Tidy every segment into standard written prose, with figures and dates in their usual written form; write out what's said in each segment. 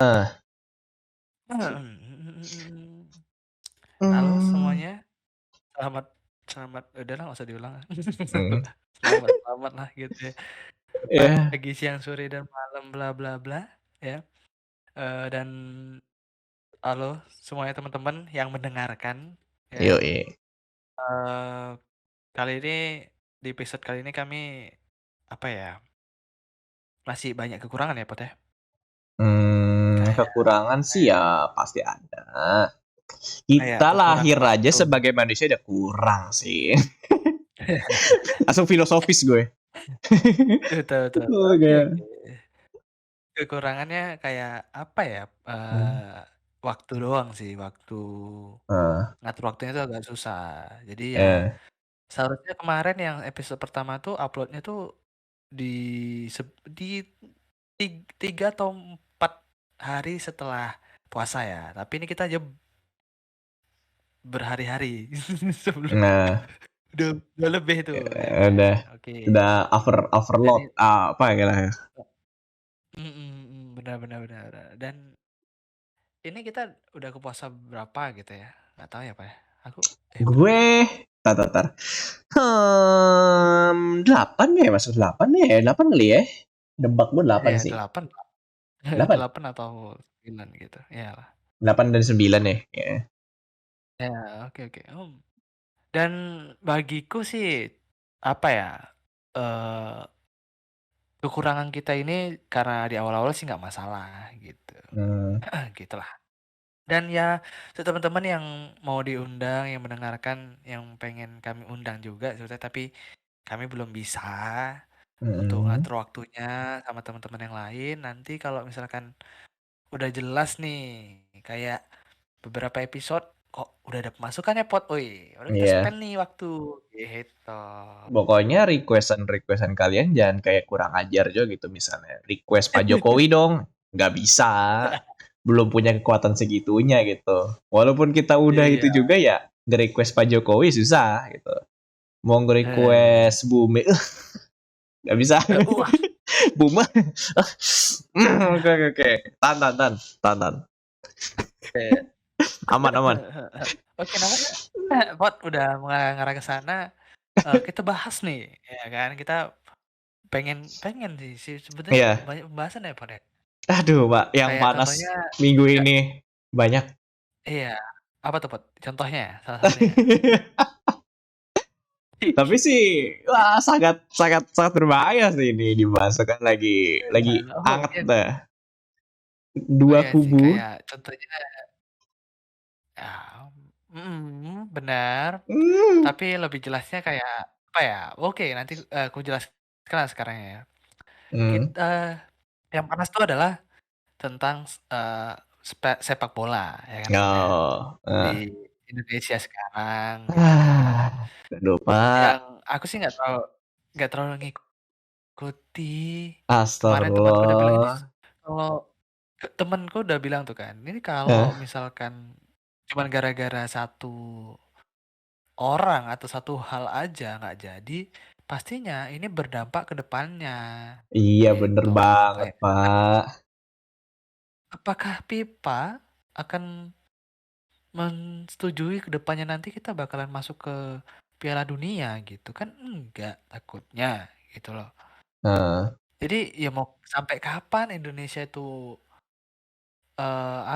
Heeh. Halo Mmm, semuanya, selamat selamat udahlah nggak usah diulang. mhm. Selamat lah gitu ya. Iya, Pagi, siang, sore, dan malam bla bla bla ya, dan halo semuanya teman-teman yang mendengarkan ya, yoi. eee, kali ini di episode kali ini kami apa ya, masih banyak kekurangan ya Pot ya, kayak Kekurangan sih kayak ya pasti ada. kayak Kita kekurangan lahir aja waktu. sebagai manusia udah kurang sih. Langsung filosofis gue. Betul betul, oke Oke. oke. Kekurangannya kayak apa ya, Mmm, waktu doang sih, waktu heeh, ngatur waktunya itu agak susah. Jadi ya eh, seharusnya kemarin yang episode pertama tuh upload-nya tuh di di 3 atau 4 hari setelah puasa ya, tapi ini kita aja berhari-hari sebelum nah, udah lebih tuh udah. udah Oke, dan overload, apa gitu lah ya. benar benar benar benar. Dan ini kita udah ke puasa berapa gitu ya, nggak tahu ya, Pak, ya. Aku berapa ya? Gue entar. 8 ya, masuk 8 ya, 8 kali ya? Nebak gue 8 Ya sih. 8 8? 8 atau 9 gitu, iyalah. 8 dan 9 ya? Ya. Ya, oke oke, dan bagiku sih, apa ya, eee, kekurangan kita ini karena di awal-awal sih nggak masalah gitu, Hmm, gitulah. Dan ya, teman-teman yang mau diundang, yang mendengarkan, yang pengen kami undang juga sebetulnya, tapi kami belum bisa untuk mm, ngatur waktunya sama teman-teman yang lain. Nanti kalau misalkan udah jelas nih, kayak beberapa episode kok udah ada pemasukan ya Pot, wih, udah kita iya. spend nih waktu, gitu. Pokoknya requestan kalian jangan kayak kurang ajar juga gitu misalnya. Request Pak Jokowi dong, nggak bisa. Belum punya kekuatan segitunya gitu. Walaupun kita udah itu Iya, juga ya, nge-request Pak Jokowi susah gitu. Mau eh, nge-request Bumi, nggak bisa. wah, Buma, oke oke oke. Tahan. eh, Aman aman. oke namanya Pot udah mengarah ke sana, kita bahas nih, ya kan, kita pengen pengen sih sebetulnya Iya. banyak pembahasan ya Pot ya, Aduh, Pak, yang kayak panas contohnya minggu ya, ini banyak. iya, apa tuh Pot? Contohnya, salah satunya? Tapi sih, wah sangat sangat sangat berbahaya sih ini dimasukkan lagi Oh anget mungkin, dah. oh Dua iya sih kubu. kayak contohnya, ya, benar, Hmm. tapi lebih jelasnya kayak apa ya, oke nanti, aku jelaskan lah sekarang ya. Hmm. Kita yang panas itu adalah tentang, sepak bola ya kan, Pot, ya, Oh, di Indonesia sekarang gitu kan. aduh Pak, Yang aku sih nggak terlalu ngikuti, kemarin temanku udah bilang ini astagfirullah. kalau temenku udah bilang tuh kan, ini kalau Eh, misalkan cuman gara-gara satu orang atau satu hal aja nggak jadi, pastinya ini berdampak ke depannya, iya bener gitu. banget Kayak, Pak. apakah FIFA akan mensetujui ke depannya nanti kita bakalan masuk ke Piala Dunia gitu kan enggak, takutnya gitu loh. Heeh, Jadi ya mau sampai kapan Indonesia itu,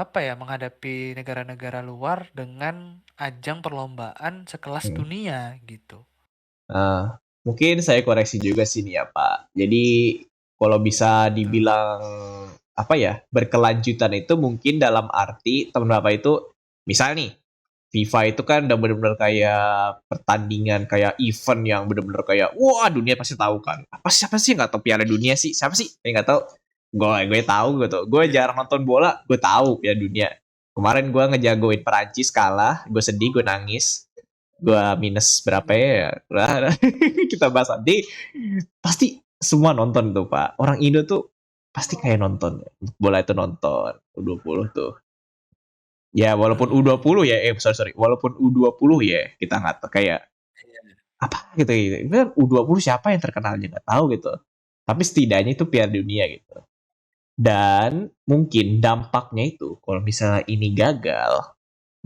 apa ya, menghadapi negara-negara luar dengan ajang perlombaan sekelas mhm. dunia gitu. Eee, Mungkin saya koreksi juga sih nih ya, Pak. Jadi kalau bisa Betul. dibilang, apa ya, berkelanjutan itu mungkin dalam arti teman Bapak itu misal nih, FIFA itu kan udah bener-bener kayak pertandingan, kayak event yang bener-bener kayak, wah dunia pasti tahu kan. Siapa sih yang nggak tahu Piala Dunia sih? Siapa sih yang nggak tahu? Gue tahu gitu. Gue Iya. jarang nonton bola, gue tahu Piala Dunia. Kemarin gue ngejagoin Perancis kalah, gue sedih, gue nangis. Gua minus berapa Mhm. ya, udah kita bahas nanti, pasti semua nonton tuh, Pak. Orang Indo tuh pasti kayak nonton, bola itu nonton, U20 tuh. Ya walaupun U20 Mmm, ya, sorry, walaupun U20 ya, kita nggak tahu kayak, iya. apa gitu ya, kan U20 siapa yang terkenal aja nggak tahu gitu. Tapi setidaknya itu Piala Dunia gitu. Dan mungkin dampaknya itu kalau misalnya ini gagal,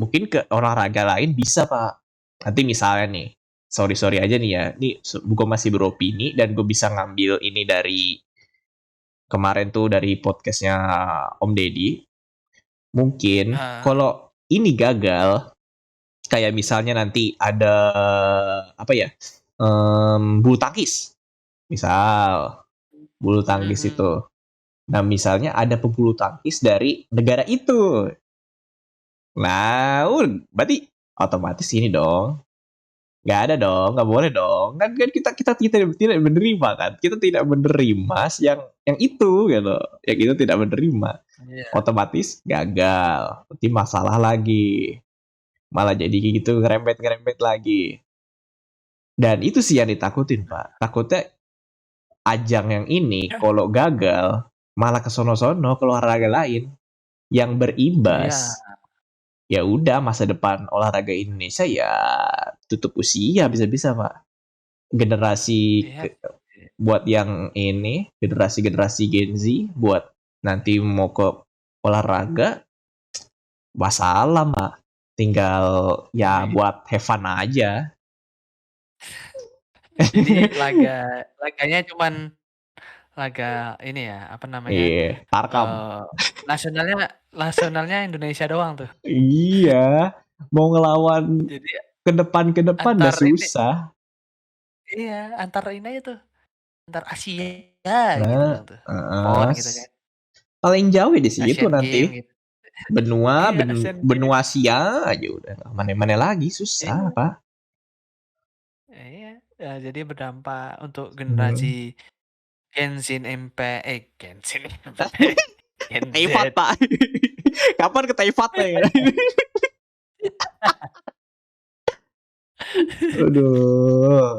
mungkin ke olahraga lain bisa, Pak. Nanti misalnya nih, sorry aja nih ya, ini gue masih beropini dan gue bisa ngambil ini dari kemarin tuh dari podcastnya Om Deddy. Mungkin Heeh. kalau ini gagal, kayak misalnya nanti ada apa ya, bulu tangkis, misal bulu tangkis Mhm. itu. Nah, misalnya ada pebulu tangkis dari negara itu. Nah, berarti otomatis ini dong. Nggak ada dong, nggak boleh dong. Kan kita kita tidak menerima kan. Kita tidak menerima yang itu gitu. Yang itu tidak menerima. Iya. Otomatis gagal. Berarti masalah lagi. Malah jadi gitu ngerembet-ngerembet lagi. Dan itu sih yang ditakutin, Pak. Takutnya ajang yang ini kalau gagal malah ke sono-sono ke olahraga lain yang Iya. berimbas. Ya udah masa depan olahraga Indonesia ya tutup usia bisa-bisa, Pak. Generasi Iya. buat yang ini, generasi-generasi Gen Z buat nanti mau ke olahraga, wassalam, Pak. Tinggal ya Iya. buat have fun aja. Jadi laganya cuman laga ini ya, apa namanya, Iya, Tarkam. eee, nasionalnya nasionalnya Indonesia doang tuh. Iya, mau ngelawan Jadi ke depan udah antar ini susah. iya, antar ini aja tuh, antar Asia gitu Nah, doang tuh, PON gitu kan, paling jauh ya di situ Asian nanti. Games gitu. Benua, Iya, Asian Games. benua Asia aja udah. Mana-mana lagi susah, Iya, Pak. iya, jadi berdampak untuk generasi Hmm. Genshin Genshin Impact, Gen Z. Taifat, Pak. Kapan ke Taifatnya ya? Aduh.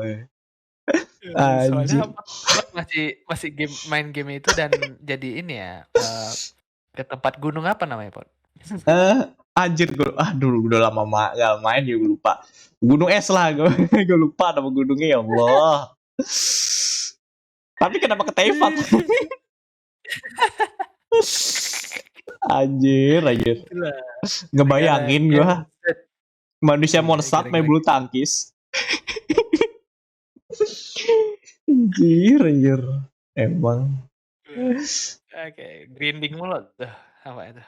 Soalnya Anjir. Abang masih masih main game itu dan jadi ini ya, ke tempat gunung apa namanya, Pod? Eh, anjir gue, dulu udah lama gak main ya gue lupa. Gunung es lah gue, gue lupa nama gunungnya ya Allah. Tapi kenapa ke Taifat? Anjir. Itulah, gara-gara Ngebayangin Gen gue Z. manusia Iya, monster main gara-gara bulu tangkis. Anjir. Emang. oke, grinding mulu tuh, apa itu,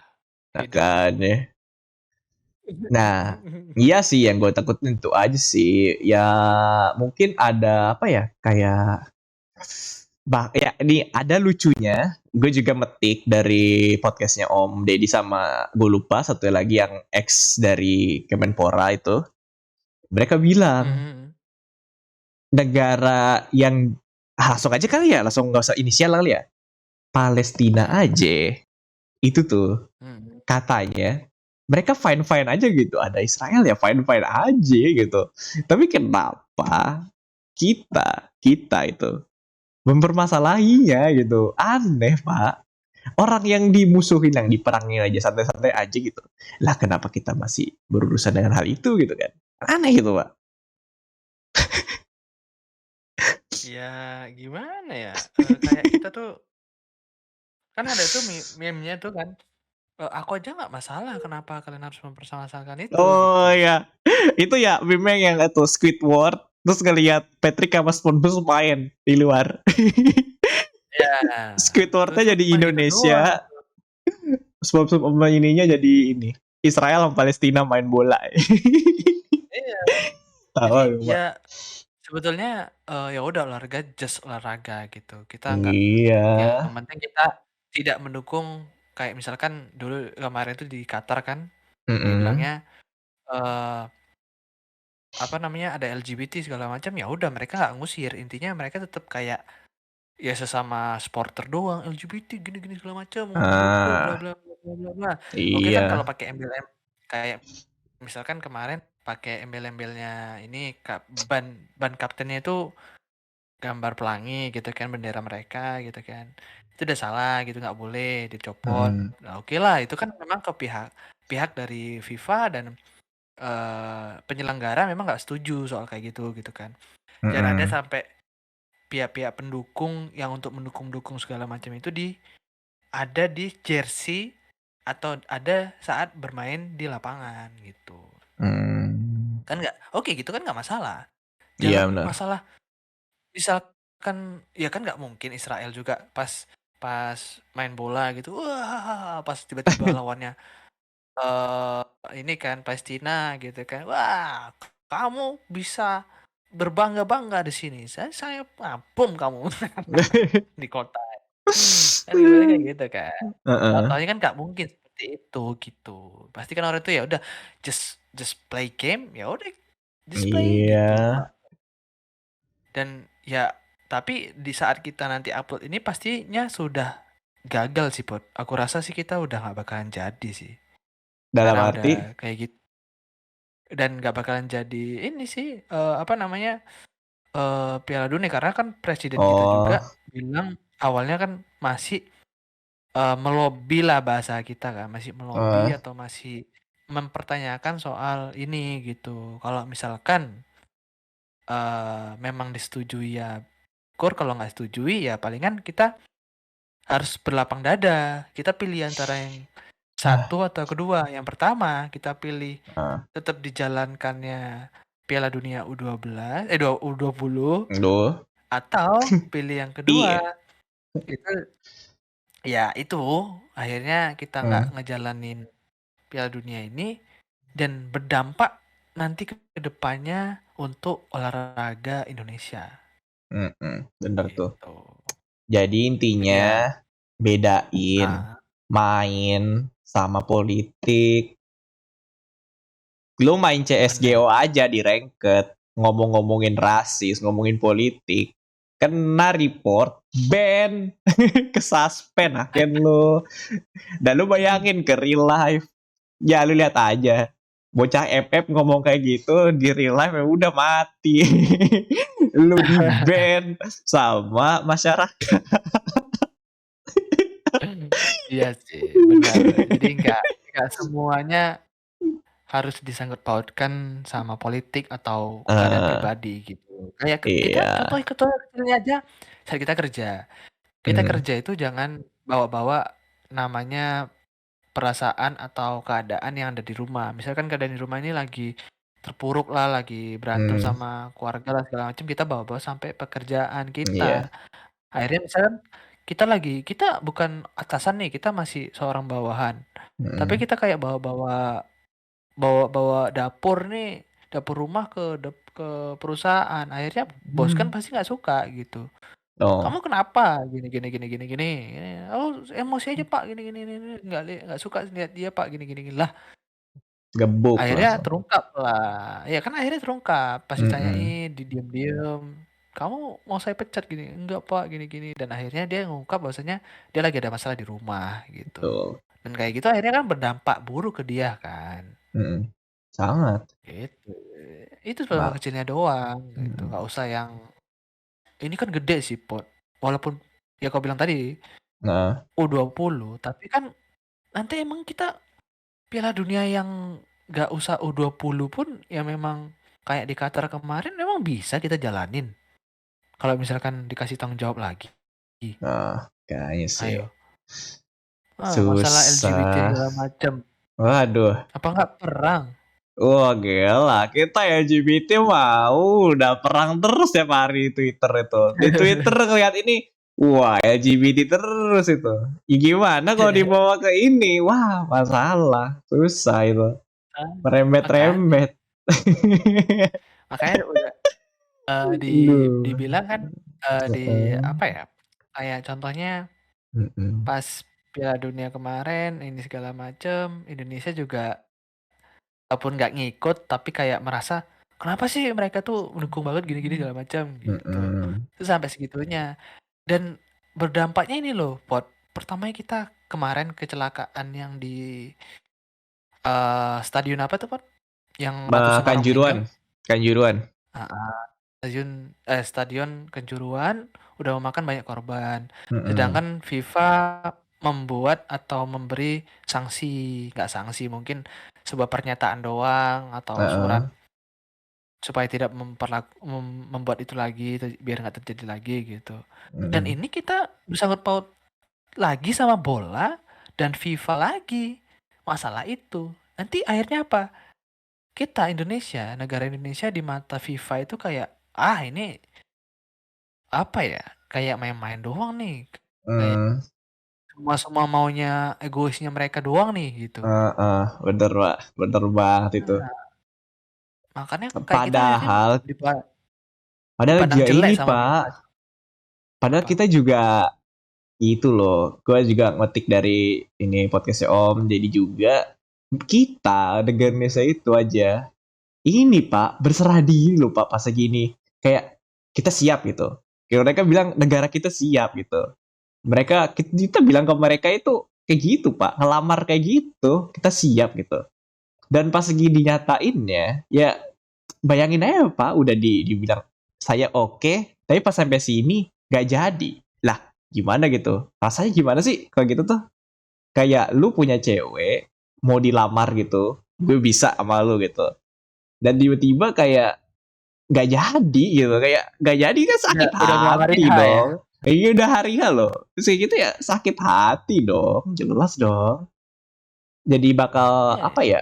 hidupnya. Makanya. Nah, iya sih yang gue takutin itu aja sih. Ya mungkin ada apa ya, kayak ya ini ada lucunya. Gue juga metik dari podcastnya Om Deddy sama gue lupa satu lagi yang ex dari Kemenpora itu. Mereka bilang Mhm. negara yang langsung aja kali ya, langsung nggak usah inisial kali ya. Palestina aja itu tuh Mhm. katanya mereka fine-fine aja gitu. Ada Israel ya fine-fine aja gitu. Tapi kenapa kita itu mempermasalahinya gitu? Aneh, Pak. Orang yang dimusuhin, yang diperangin aja santai-santai aja gitu. Lah kenapa kita masih berurusan dengan hal itu gitu kan? Aneh gitu, Pak. Ya gimana ya, kayak kita tuh kan ada tuh meme-nya tuh kan, "Aku aja nggak masalah kenapa kalian harus mempermasalahkan itu?" Gitu. Oh ya, itu ya meme yang itu Squidward terus ngelihat Patrick sama SpongeBob main di luar. Ya, itu Squidwardnya jadi cuma gitu doang. Indonesia, SpongeBob sama ininya jadi ini Israel sama Palestina main bola. Iya, jadi Tahu, ya Pak. sebetulnya, ya udah olahraga just olahraga gitu. Kita nggak Iya. yang penting kita tidak mendukung kayak misalkan dulu kemarin tuh di Qatar kan dibilangnya, Mm-mm. eee, apa namanya, ada LGBT segala macam, ya udah mereka nggak ngusir, intinya mereka tetap kayak, ya sesama supporter doang, LGBT gini-gini segala macam, homofobia bla Ah, bla bla bla bla bla. Oke kan kalau iya. pakai embel kayak misalkan kemarin pakai embel-embelnya ini ban ban kaptennya itu gambar pelangi gitu kan, bendera mereka gitu kan. Itu udah salah gitu, nggak boleh dicopot. Mm. Nah, oke lah itu kan memang ke pihak pihak dari FIFA dan, penyelenggara memang nggak setuju soal kayak gitu kan. Dan ada Mm-mm. sampai pihak-pihak pendukung yang untuk mendukung-dukung segala macam itu ada di jersey atau ada saat bermain di lapangan gitu. Hmm. Kan nggak oke gitu kan nggak masalah. Iya Jangan benar. masalah misalkan ya kan nggak mungkin Israel juga pas pas main bola gitu, wah pas tiba-tiba lawannya eh ini kan Palestina gitu kan, wah kamu bisa berbangga-bangga di sini, saya bom kamu di kota kan gimana kayak gitu kan. Heeh. Contohnya kan nggak mungkin seperti itu gitu. Pasti kan orang itu ya udah just play game ya udah just play Iya. gitu. Dan ya tapi di saat kita nanti upload ini pastinya sudah gagal sih Pot. Aku rasa sih kita udah nggak bakalan jadi sih. Dalam Karena udah arti, kayak gitu dan nggak bakalan jadi ini sih apa namanya Piala Dunia karena kan presiden kita juga oh, bilang awalnya kan masih melobi lah bahasa kita kan masih melobi eh, atau masih mempertanyakan soal ini gitu. Kalau misalkan memang disetujui ya syukur, kalau nggak setujui ya palingan kita harus berlapang dada. Kita pilih antara yang ah, satu atau kedua. Yang pertama kita pilih ah, tetap dijalankannya Piala Dunia U12 U20 aduh, atau pilih yang kedua iya, itu ya itu akhirnya kita nggak hmm, ngejalanin Piala Dunia ini dan berdampak nanti ke depannya untuk olahraga Indonesia bener tuh. gitu. Jadi Jadi intinya ya bedain ah, main sama politik. Lu main CSGO bener. aja di ranked, ngomong-ngomongin rasis, ngomongin politik, kena report, ban, kesuspend akhir lu. Dan lu bayangin ke real life, ya lu lihat aja. Bocah FF ngomong kayak gitu di real life ya udah mati. Lu di ban sama masyarakat. Iya sih, benar. Jadi nggak semuanya harus disangkut pautkan sama politik atau keadaan Eh, pribadi gitu. Kayak kita iya. contoh kecilnya aja saat kita kerja. Kita Hmm, kerja itu jangan bawa-bawa namanya perasaan atau keadaan yang ada di rumah. Misalkan keadaan di rumah ini lagi terpuruk lah, lagi berantem hmm, sama keluarga lah segala macam, kita bawa-bawa sampai pekerjaan kita. iya. Akhirnya misalkan kita bukan atasan nih, kita masih seorang bawahan. Tapi Hmm, kita kayak bawa-bawa dapur nih, dapur rumah ke perusahaan. Akhirnya bos kan hmm. pasti nggak suka gitu. Kamu Oh, kenapa? Gini gini gini gini gini. Gini. Oh, emosi aja Pak, gini gini gini. Nggak suka lihat dia Pak, gini gini gini. Lah, gebuk akhirnya langsung. terungkap lah. Ya kan akhirnya terungkap. Pas Mm-mm. ditanyain, didiem-diem. Kamu mau saya pecat gini? Enggak Pak, gini gini. Dan akhirnya dia ngungkap bahwasanya dia lagi ada masalah di rumah gitu. Betul. Dan kayak gitu akhirnya kan berdampak buruk ke dia kan. Mm-mm. Sangat. Gitu. Itu sebab Mak. kecilnya doang gitu. Nggak Mm-mm. usah yang ini kan gede sih Pot. Walaupun ya kau bilang tadi Nah, U20, tapi kan nanti emang kita Piala Dunia yang nggak usah U20 pun ya memang kayak di Qatar kemarin memang bisa kita jalanin. Kalau misalkan dikasih tanggung jawab lagi. nah, kayaknya sih Ayo. Masalah LGBT susah. segala macam. Waduh. Apa nggak perang? Wah, gila. Kita LGBT mau udah perang terus tiap hari Twitter itu. Di Twitter ngeliat ini, wah LGBT terus itu. Ya gimana kalau dibawa ke ini? Wah, masalah. Susah itu. Ah, makanya, Merembet-rembet. makanya udah Aduh. dibilang kan di Heeh. apa ya? Kayak contohnya Mm-mm. pas Piala Dunia kemarin ini segala macem Indonesia juga walaupun nggak ngikut tapi kayak merasa kenapa sih mereka tuh mendukung banget gini-gini segala macam gitu. Mm-mm. Itu sampai segitunya dan berdampaknya ini loh Pot. Pertama kita kemarin kecelakaan yang di stadion apa tuh Pot? Yang ratusan orang meninggal. Kanjuruan. Kanjuruan. Ah, stadion Kanjuruhan udah memakan banyak korban. Mm-mm. Sedangkan FIFA membuat atau memberi sanksi, nggak sanksi mungkin sebuah pernyataan doang atau surat Heeh. supaya tidak membuat itu lagi biar nggak terjadi lagi gitu. Dan Mm-mm. ini kita bersangkut paut lagi sama bola dan FIFA lagi. Masalah itu. Nanti akhirnya apa? Kita Indonesia, negara Indonesia di mata FIFA itu kayak, ini apa ya? Kayak main-main doang nih. Kayak Hmm, semua maunya egoisnya mereka doang nih gitu. bener Pak, bener banget itu. Nah, makanya kayak kita akhirnya Padahal, padahal dipandang juga jelek ini sama FIFA. Pak, padahal Apa? kita juga itu loh, gue juga ngetik dari ini podcastnya Om, jadi juga kita negara Indonesia itu aja ini Pak berserah diri loh Pak pas segini kayak kita siap gitu. Kayak mereka bilang negara kita siap gitu. Mereka kita bilang ke mereka itu kayak gitu Pak, ngelamar kayak gitu kita siap gitu. Dan pas segini dinyatainnya ya bayangin aja Pak udah dibilang saya oke, tapi pas sampai sini gak jadi. Lah gimana gitu? Rasanya gimana sih kalau gitu tuh? Kayak lu punya cewek mau dilamar gitu, gue bisa sama lu gitu. Dan tiba-tiba kayak nggak jadi gitu, kayak nggak jadi kan sakit Udah mau hari hati H ya. dong. Ini udah hari H loh. Terus kayak gitu ya sakit hati dong, jelas dong. Jadi bakal Iya, apa ya. ya?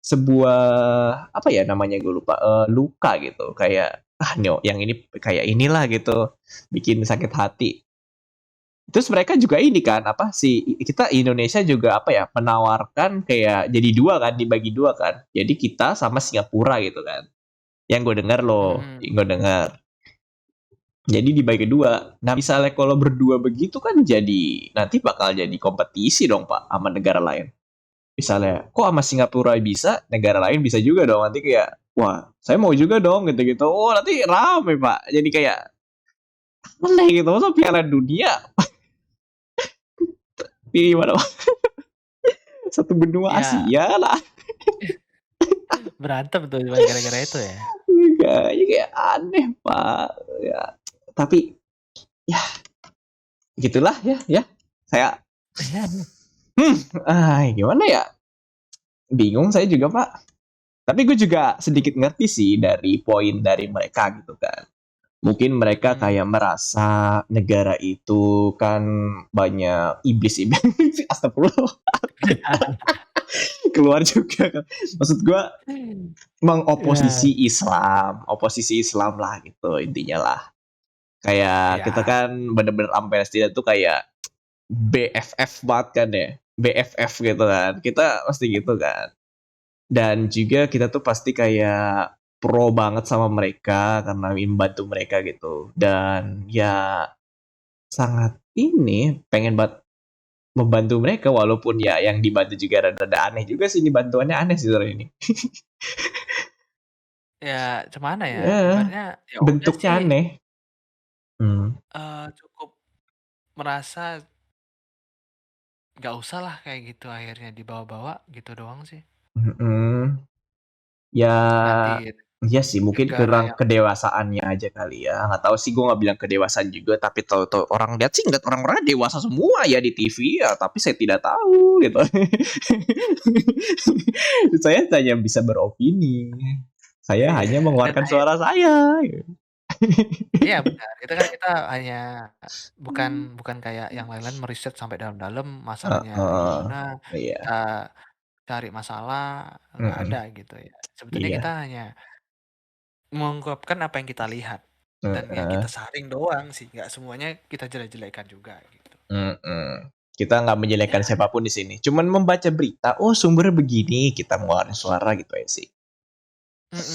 Sebuah apa ya namanya gue lupa, luka gitu. Kayak yang ini kayak inilah gitu, bikin sakit hati. Terus mereka juga ini kan apa sih kita Indonesia juga apa ya menawarkan kayak jadi dua kan dibagi dua kan. Jadi kita sama Singapura gitu kan. Yang gue dengar loh, Mm-mm. gue dengar. Jadi dibagi dua. Nah misalnya kalau berdua begitu kan jadi nanti bakal jadi kompetisi dong Pak sama negara lain. Misalnya kok sama Singapura bisa, negara lain bisa juga dong. Nanti kayak wah saya mau juga dong gitu-gitu. Oh nanti rame Pak. Jadi kayak aneh gitu. Masa Piala Dunia di mana satu benua Ya, Asia lah. berantem tuh cuma gara-gara itu ya. Kayaknya kayak aneh Pak. Ya, tapi ya gitulah ya ya. Saya Iya. gimana ya? Bingung saya juga Pak. Tapi gue juga sedikit ngerti sih dari poin dari mereka gitu kan. Mungkin mereka Mm. kayak merasa negara itu kan banyak iblis-iblis. Astagfirullah. Keluar juga kan. Maksud gue Ya, mengoposisi Islam. Oposisi Islam lah gitu intinya lah. Kayak kita ya. kan bener-bener sampai Palestina tuh kayak BFF banget kan ya. BFF gitu kan. Kita pasti gitu kan. Dan juga kita tuh pasti kayak pro banget sama mereka karena ingin bantu mereka gitu. Dan ya sangat ini pengen banget membantu mereka walaupun ya yang dibantu juga rada-rada aneh juga sih ini bantuannya aneh sih sore ini. Ya, gimana ya? Ya, Ibaratnya ya udah bentuknya sih, aneh. Hmm. cukup merasa nggak usah lah kayak gitu akhirnya dibawa-bawa gitu doang sih. Mm-mm. Ya, Nanti iya sih mungkin negara kurang yang kedewasaannya aja kali ya. Nggak tahu sih gue nggak bilang kedewasaan juga, tapi tahu-tahu orang lihat sih ngeliat orang-orang dewasa semua ya di TV ya, tapi saya tidak tahu gitu. Saya hanya bisa beropini. Saya hanya dan mengeluarkan suara saya. iya benar. Itu kan kita hanya bukan bukan kayak yang lain-lain meriset sampai dalam-dalam masalahnya Heeh. gimana, kita Iya. cari masalah, nggak ada Mm-mm. gitu ya. Sebetulnya kita Iya. hanya mengungkapkan apa yang kita lihat dan yang kita Heeh. saring doang sih, nggak semuanya kita jelek-jelekan juga gitu. Mm-mm. Kita nggak Ya, menjelekkan siapapun di sini. Cuman membaca berita, oh sumbernya begini, kita mengeluarkan suara gitu ya sih. ini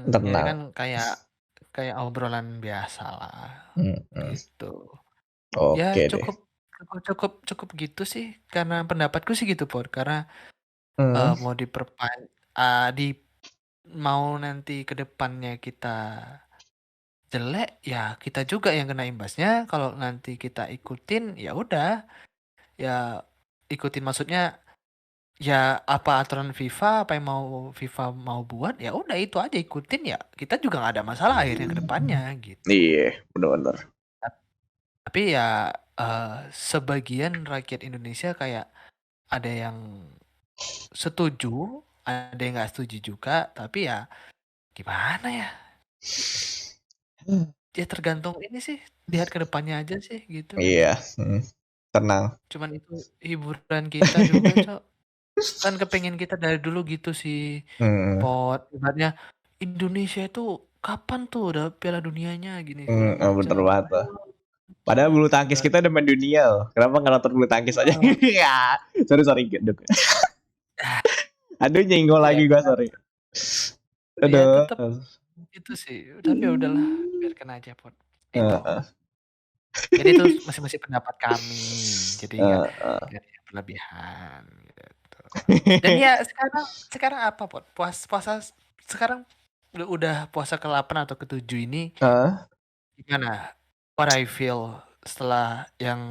kan Tenang. kayak kayak obrolan biasa lah Mm-mm. gitu. Ya Oke deh. cukup cukup cukup cukup gitu sih karena pendapatku sih gitu Pur, karena Hmm. mau di mau nanti ke depannya kita jelek ya kita juga yang kena imbasnya kalau nanti kita ikutin ya udah ya ikutin maksudnya ya apa aturan FIFA apa yang mau FIFA mau buat ya udah itu aja ikutin ya kita juga nggak ada masalah akhirnya ke depannya gitu. Iya, benar-benar. Tapi ya sebagian rakyat Indonesia kayak ada yang setuju, ada yang nggak setuju juga, tapi ya gimana ya? Ya tergantung ini sih, lihat ke depannya aja sih gitu kan. Iya. Hmm. tenang. Cuman itu hiburan kita juga, Cok. Kan kepengen kita dari dulu gitu sih, Mhm, Pot. Ibaratnya Indonesia itu kapan tuh udah Piala Dunianya gini segala bener macam. banget Ayo tuh. Padahal bulu tangkis udah kita udah mendunia loh. Kenapa nggak nonton bulu tangkis aja? heeh, Ya, sorry genduk. Aduh nyenggol ya lagi gua kan, sorry. ya Aduh. tetep itu sih, tapi ya udahlah biarkan aja, Pot. Itu. Heeh, Jadi itu masing-masing pendapat kami, jadi heeh. nggak ada yang berlebihan gitu. Dan ya sekarang sekarang apa, Pot? Puasa sekarang udah puasa ke-8 atau ke-7 ini Heeh. gimana? What I feel setelah yang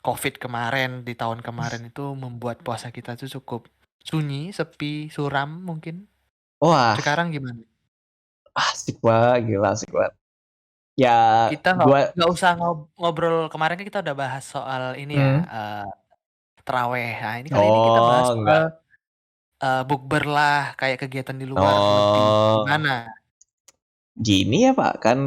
COVID kemarin di tahun kemarin itu membuat puasa kita tuh cukup sunyi, sepi, suram mungkin. Wah, Sekarang gimana? asik banget, gila asik banget. Ya, Kita gua nggak usah ngobrol kemarin kan kita udah bahas soal ini ya, mhm. taraweh. Nah, ini kali ini kita bahas Oh, soal, enggak. bukber lah, kayak kegiatan di luar lebih. Oh. Gimana? Gini ya Pak, kan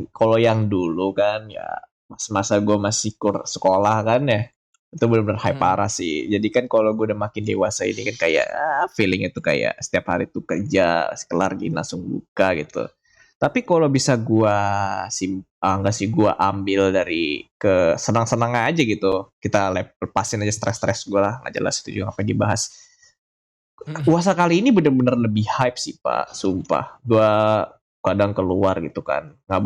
kalau yang dulu kan ya masa-masa gue masih sekolah kan ya, itu bener-bener hype Mhm, parah sih. Jadi kan kalau gue udah makin dewasa ini kan kayak feeling itu kayak setiap hari tuh kerja, kelar gini langsung buka gitu. Tapi kalau bisa gue enggak sih gue ambil dari ke senang-senang aja gitu. Kita lepasin aja stres-stres gue lah, nggak jelas itu juga apa yang dibahas. mhm, Puasa kali ini bener-bener lebih hype sih Pak, sumpah. Gua kadang keluar gitu kan, nggak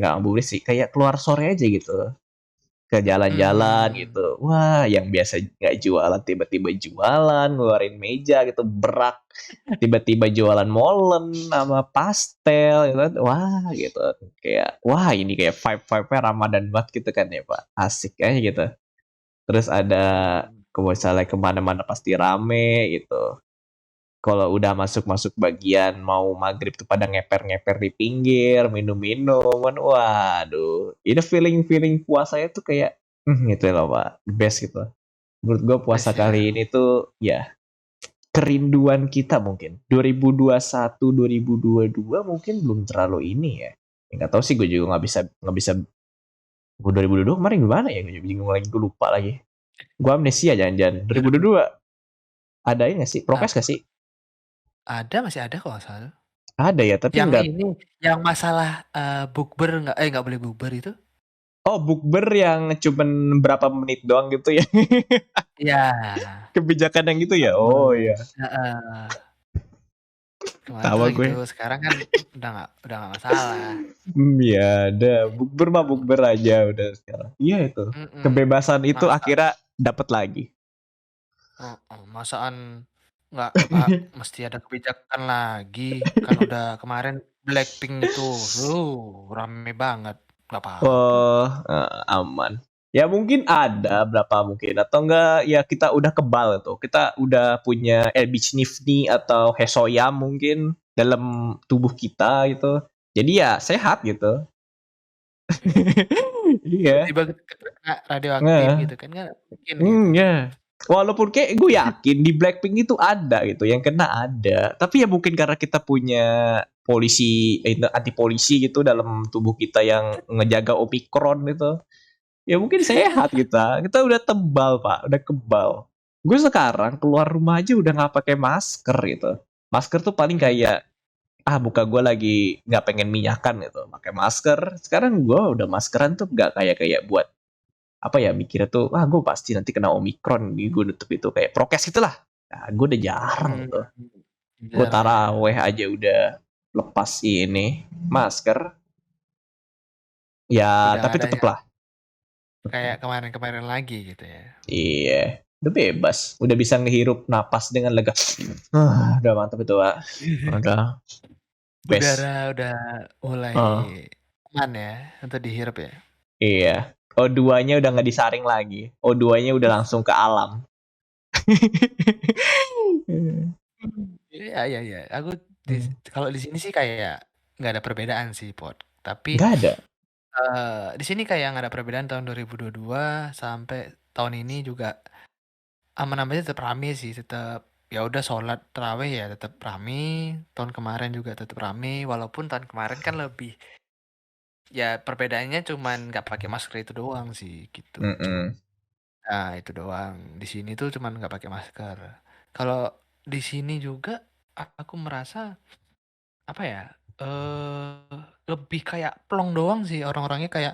ngabuburit sih, kayak keluar sore aja gitu, ke jalan-jalan mmm, gitu. Wah, yang biasa nggak jualan tiba-tiba jualan, ngeluarin meja gitu, berak, tiba-tiba jualan molen sama pastel gitu kan. Wah, gitu. Kayak, wah ini kayak vibe-vibe-nya Ramadan banget gitu kan ya Pak, asik aja gitu. Terus ada mhm, kalau misalnya ke mana-mana pasti rame gitu. Kalau udah masuk-masuk bagian mau maghrib tuh pada ngeper-ngeper di pinggir, minum-minum kan, waduh, itu feeling-feeling puasanya tuh kayak, gitu loh Pak, the best gitu. Menurut gue puasa best ya. kali ini tuh, ya kerinduan kita mungkin. 2021, 2022 mungkin belum terlalu ini ya. Ya nggak tahu sih gue juga nggak bisa 2022 kemarin gimana ya? Gue bingung lagi, gue lupa lagi. Gue amnesia jangan-jangan. 2000 2022 ada ini nggak sih? Prokes nggak apa, sih? masih ada kok nggak salah. Ada ya, tapi Yang nggak. ini, yang masalah, bukber nggak boleh bukber itu? Oh, bukber yang cuman berapa menit doang gitu ya? Iya, Kebijakan yang gitu ya? Oh betul, iya, heeh. Kemarin tuh tahu gitu, gue. sekarang kan udah nggak masalah. Ya ada. Bukber mah bukber aja udah sekarang. Iya itu. Mhm, Kebebasan itu masa akhirnya dapat lagi. heeh, masaan nggak mesti ada kebijakan lagi, kan udah kemarin Blackpink itu, rame banget, nggak apa-apa. Oh, aman. Ya mungkin ada berapa mungkin atau enggak ya kita udah kebal tuh. Kita udah punya Elbichnifni atau Hesoyam mungkin dalam tubuh kita gitu. Jadi ya sehat gitu. Iya. Tiba-tiba kena radioaktif Nah, gitu kan, nggak mungkin gitu. Ya. Walaupun kayak gue yakin di Blackpink itu ada gitu, yang kena ada. Tapi ya mungkin karena kita punya anti polisi gitu dalam tubuh kita yang ngejaga Omikron gitu. Ya mungkin sehat kita. Kita udah tebal, Pak, udah kebal. Gue sekarang keluar rumah aja udah nggak pakai masker gitu. Masker tuh paling Mhm, kayak muka gue lagi nggak pengen minyakan gitu, pakai masker. Sekarang gue udah maskeran tuh nggak kayak kayak buat apa ya mikirnya tuh gue pasti nanti kena omikron nih gue nutup itu kayak prokes itulah. Nah, gue udah jarang mmm, tuh. Gue jarang ya, taraweh aja udah lepas ini masker. Ya udah nggak tapi ada tetep yang lah. kayak kemarin-kemarin lagi gitu ya. Iya, udah bebas, udah bisa ngehirup napas dengan lega. Udah mantap itu Pak. Udah Udara best. udah mulai Oh, aman ya untuk dihirup ya? iya. O2-nya udah nggak disaring lagi. O2-nya udah langsung ke alam. Iya iya iya, aku Hmm. kalau di sini sih kayak nggak ada perbedaan sih, Pot. Tapi, Nggak ada. di sini kayak nggak ada perbedaan tahun 2022 sampai tahun ini juga aman-aman aja tetap rame sih, tetap ya udah sholat tarawih ya tetap rame, tahun kemarin juga tetap rame, walaupun tahun kemarin kan lebih ya perbedaannya cuman nggak pakai masker itu doang sih gitu, Cok. Mm-mm. Nah, itu doang. Di sini tuh cuman nggak pakai masker. Kalau di sini juga aku merasa apa ya? Lebih kayak plong doang sih orang-orangnya kayak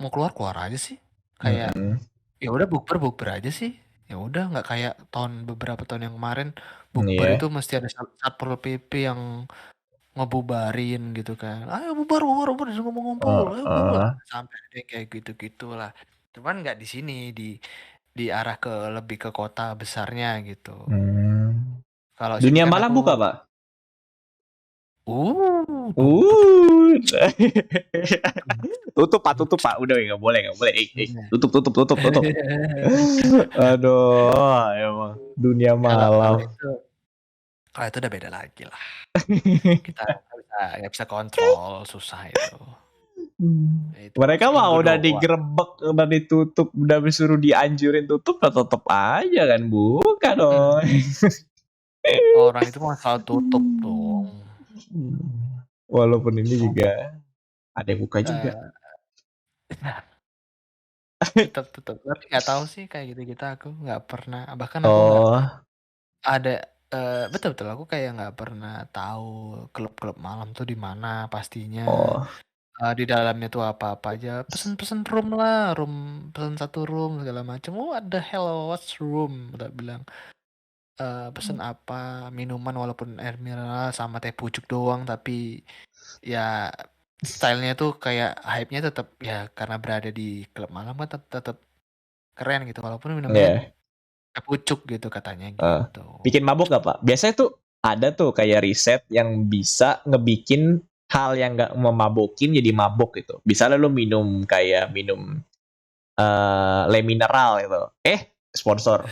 mau keluar keluar aja sih. Kayak Mm-mm. ya udah bukber bukber aja sih. Ya udah nggak kayak beberapa tahun yang kemarin bukber Iya. itu mesti ada satpol PP yang ngebubarin gitu kan. Ayo bubar bubar bubar jangan ngumpul-ngumpul. Ayo bubar, bubar. Heeh. Sampai ada yang kayak gitu-gitu lah. Cuman nggak di sini diarah ke lebih ke kota besarnya gitu. Hmm. Kalau sini Dunia kan malam aku buka, Pak? tutup. Uh. Tutup, Pak, tutup, Pak. Udah nggak boleh, nggak boleh. Iya. Tutup, tutup, tutup, tutup. Aduh, emang dunia Kalau kalau malam. itu kalau itu udah beda lagi lah. Kita nggak bisa kontrol, susah itu. Ya itu Mereka mah seminggu udah doang. digerebek, udah ditutup, udah disuruh dianjurin tutup, tetep aja kan buka dong. Orang itu mah selalu tutup dong. Walaupun ini Oh, juga ada yang buka juga. eh, tetap tapi nggak tahu sih kayak gitu-gitu aku nggak pernah bahkan aku nggak Oh, ada betul betul aku kayak nggak pernah tahu klub-klub malam tuh di mana pastinya. oh, Di dalamnya tuh apa-apa aja, pesen-pesen room lah, pesen satu room segala macam. Oh, ada hello, what's room? Udah bilang, pesen apa, minuman walaupun air mineral sama teh pucuk doang, tapi ya stylenya tuh kayak hype-nya tetap ya karena berada di klub malam kan tetap keren gitu, walaupun minumnya ya. teh pucuk gitu katanya Eh, gitu. bikin mabuk gak, Pak? Biasanya tuh ada tuh kayak riset yang bisa ngebikin hal yang gak memabukin jadi mabuk gitu. Misalnya lu minum kayak minum le mineral gitu. Sponsor.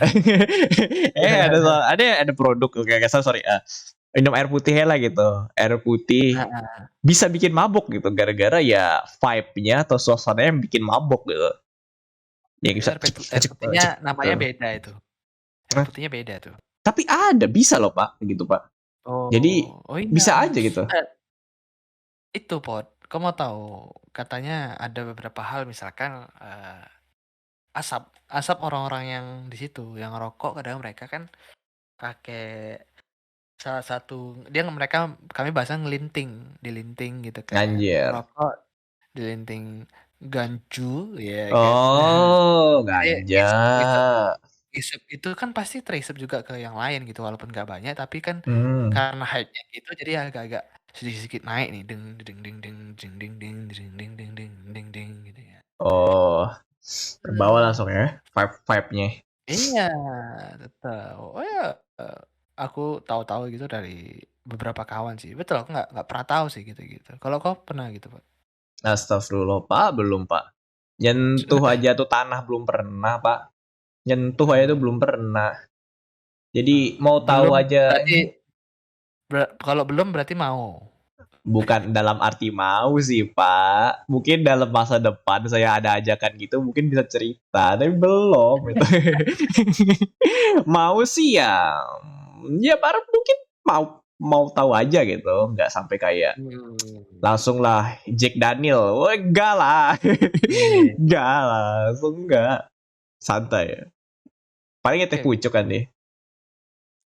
Ada produk oke okay, sorry. Minum air putih lah gitu. Air putih Heeh, bisa bikin mabuk gitu gara-gara ya vibe-nya atau suasananya yang bikin mabuk gitu. Ya itu bisa air putihnya cek namanya gitu. beda itu, air Nah, putihnya beda tuh. tapi ada bisa loh Pak gitu Pak. Jadi Oh, oh iya. bisa aja gitu. Itu Pot, kamu mau tahu katanya ada beberapa hal misalkan asap asap orang-orang yang di situ yang rokok kadang mereka kan pakai salah satu mereka kami bahasa ngelinting dilinting gitu kan Anjir. ngerokok dilinting ganju ya kan. Oh, Jadi ganja. isep isep itu kan pasti terisep juga ke yang lain gitu walaupun nggak banyak tapi kan Hmm. karena hype-nya gitu jadi agak-agak sedikit-sedikit naik nih ding ding ding ding ding ding ding ding ding ding ding ding ding gitu ya. Oh, terbawa Hmm. langsung ya vibe-nya. Iya, tetap. Oh ya, eee, aku tahu-tahu gitu dari beberapa kawan sih. Betul, aku nggak pernah tahu sih gitu-gitu. Kalau kau pernah gitu, Pak? Astagfirullah, Pak, belum, Pak. Nyentuh aja tuh tanah belum pernah, Pak. Nyentuh aja tuh Eee belum pernah. Jadi mau tahu belum aja berarti kalau belum berarti mau? bukan dalam arti mau sih, Pak. Mungkin dalam masa depan saya ada ajakan gitu mungkin bisa cerita, tapi belum gitu. Mau sih ya, ya baru mungkin mau mau tahu aja gitu, nggak sampai kayak Mmm, langsung lah Jack Daniel, wah enggak lah, iya. enggak lah, langsung enggak, santai ya. Paling ya teh Oke oke. pucuk kan deh,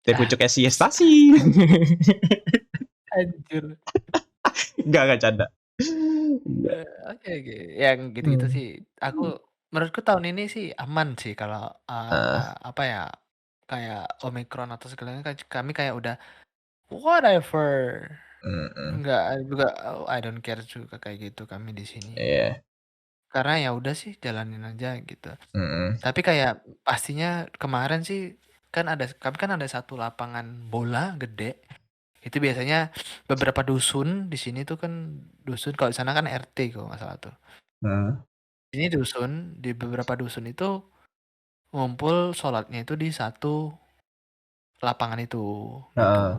teh Ah, pucuk terus stasi, anjir. enggak canda. Enggak. Oke oke. Yang gitu-gitu Hmm. sih, aku menurutku tahun ini sih aman sih kalau, Ah, apa ya, kayak Omicron atau segalanya kan kami kayak udah whatever. mm-mm. Enggak juga, I don't care juga kayak gitu kami di sini. Iya, Karena ya udah sih jalanin aja gitu. mm-mm. Tapi kayak pastinya kemarin sih kami kan ada satu lapangan bola gede. Itu biasanya beberapa dusun di sini tuh kan dusun kalau di sana kan RT kalau nggak salah tuh. Hmm. Ini dusun di beberapa dusun itu ngumpul sholatnya itu di satu lapangan itu gitu. Heeh.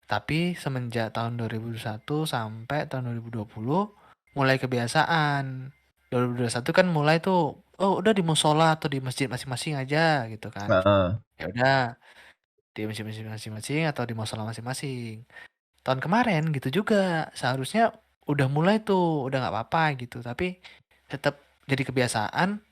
Tapi semenjak tahun 2021 sampai tahun 2020 mulai kebiasaan. 2021 kan mulai tuh, oh udah di musola atau di masjid masing-masing aja gitu kan. Heeh. Ya udah di masjid masing-masing atau di musola masing-masing. Tahun kemarin gitu juga seharusnya udah mulai tuh, udah nggak apa-apa gitu. Tapi tetap jadi kebiasaan